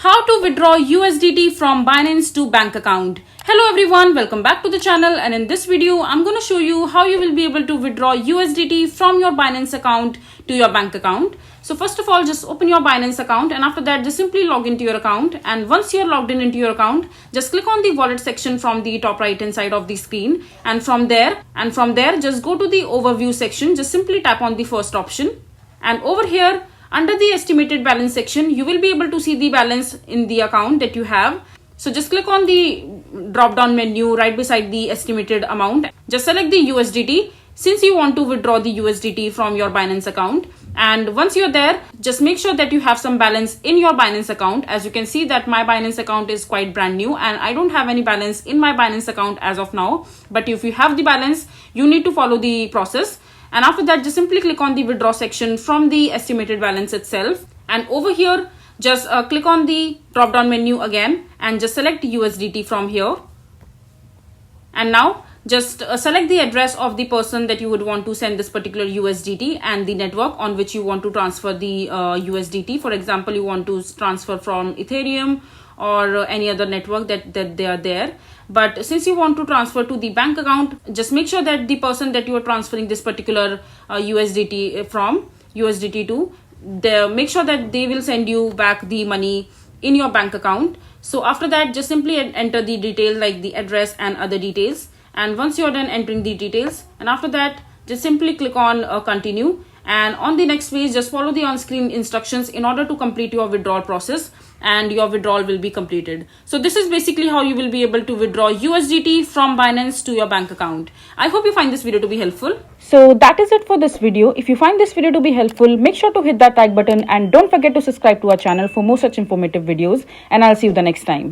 How to withdraw USDT from Binance to bank account. Hello everyone, welcome back to the channel, and in this video I'm going to show you how you will be able to withdraw USDT from your Binance account to your bank account. So first of all, just open your Binance account, and after that just simply log into your account. And once you're logged in into your account, just click on the wallet section from the top right hand side of the screen, and from there just go to the overview section. Just simply tap on the first option, and over here under the estimated balance section, you will be able to see the balance in the account that you have. So just click on the drop down menu right beside the estimated amount. Just select the USDT since you want to withdraw the USDT from your Binance account. And once you're there, just make sure that you have some balance in your Binance account. As you can see that my Binance account is quite brand new and I don't have any balance in my Binance account as of now. But if you have the balance, you need to follow the process. And after that, just simply click on the withdraw section from the estimated balance itself. And over here, just click on the drop down menu again and just select USDT from here. And now just select the address of the person that you would want to send this particular USDT and the network on which you want to transfer the USDT. For example, you want to transfer from Ethereum or any other network that they are there. But since you want to transfer to the bank account, just make sure that the person that you are transferring this particular USDT to, make sure that they will send you back the money in your bank account. So after that, just simply enter the details like the address and other details. And once you're done entering the details, and after that, just simply click on continue. And on the next page, just follow the on-screen instructions in order to complete your withdrawal process, and your withdrawal will be completed. So this is basically how you will be able to withdraw USDT from Binance to your bank account. I hope you find this video to be helpful. So that is it for this video. If you find this video to be helpful, make sure to hit that like button and don't forget to subscribe to our channel for more such informative videos, and I'll see you the next time.